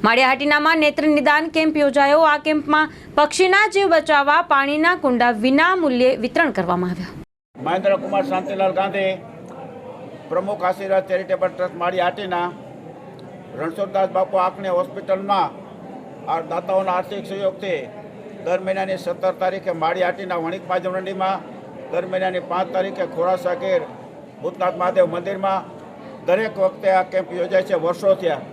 માળિયાહાટીનામાં નેત્ર નિદાન કેમ્પ યોજાયો। આ કેમ્પમાં પક્ષીના જીવ બચાવવા પાણીના કુંડા વિના મૂલ્યે વિતરણ કરવામાં આવ્યા। મહેન્દ્ર કુમાર શાંતિલાલ ગાંધી, પ્રમુખ આશીર્વાદ ચેરિટેબલ ટ્રસ્ટ માળિયાહાટીના રણછોડદાસ બાપુ આંખની હોસ્પિટલમાં આ દાતાઓના આર્થિક સહયોગથી દર મહિનાની 17 તારીખે માળિયાહાટીના વણિક મંડીમાં, દર મહિનાની 5 તારીખે ખોરાસા ગીર ભૂતનાથ મહાદેવ મંદિરમાં દરેક વખતે આ કેમ્પ યોજાય છે। વર્ષો થયા,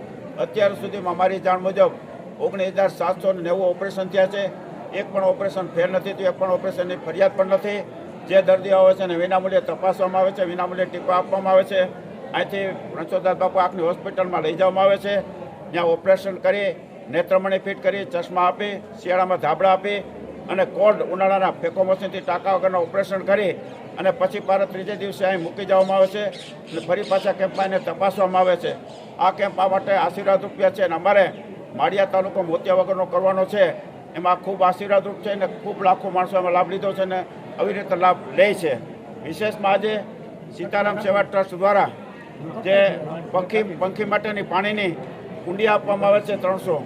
અત્યાર સુધીમાં મારી જાણ મુજબ 19,790 ઓપરેશન થયા છે। એક પણ ઓપરેશન ફેલ નથી થયું, એક પણ ઓપરેશનની ફરિયાદ પણ નથી। જે દર્દીઓ આવે છે એને વિનામૂલ્યે તપાસવામાં આવે છે, વિનામૂલ્યે ટીપા આપવામાં આવે છે। અહીંથી રણછોડદાસ બાપુ આંખની હોસ્પિટલમાં લઈ જવામાં આવે છે, જ્યાં ઓપરેશન કરી નેત્રમણી ફિટ કરી, ચશ્મા આપી, શિયાળામાં ધાબળા આપી અને કોલ્ડ ઉનાળાના ફેકો મશીનથી ટાંકા વગરના ઓપરેશન કરી અને પછી પાછા ત્રીજે દિવસે અહીં મૂકી જવામાં આવે છે અને ફરી પાછા કેમ્પમાં એને તપાસવામાં આવે છે। આ કેમ્પ આ માટે આશીર્વાદ રૂપિયા છે અને અમારે માળિયા તાલુકો મોતિયા વગરનો કરવાનો છે, એમાં ખૂબ આશીર્વાદરૂપ છે અને ખૂબ લાખો માણસો એમાં લાભ લીધો છે અને આવી રીતે લાભ લે છે। વિશેષમાં આજે સીતારામ સેવા ટ્રસ્ટ દ્વારા જે પંખી માટેની પાણીની કુંડી આપવામાં આવે છે 300,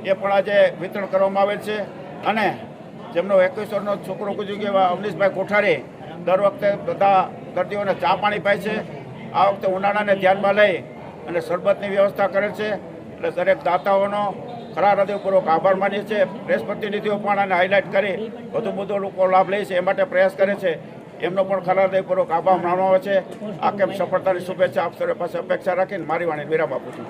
એ પણ આજે વિતરણ કરવામાં આવેલ છે। અને જેમનો 21 વર્ષનો છોકરો ગુજરી ગયો એવા અવનીશભાઈ કોઠારી દર વખતે બધા દર્દીઓને ચા પાણી પાય છે। આ વખતે ઉનાળાને ધ્યાનમાં લઈ અને શરબતની વ્યવસ્થા કરેલ છે। એટલે દરેક દાતાઓનો ખરા હૃદયપૂર્વક આભાર માનીએ છીએ। પ્રેસ પ્રતિનિધિઓ પણ આને હાઇલાઇટ કરી વધુ લોકો લાભ લે છે એ માટે પ્રયાસ કરે છે, એમનો પણ ખરા હૃદયપૂર્વક આભાર માનવામાં આવે છે। આ કેમ્પ સફળતાની શુભેચ્છા આપ સર્વે પાસે અપેક્ષા રાખીને મારી વાણી વિરામ આપું છું।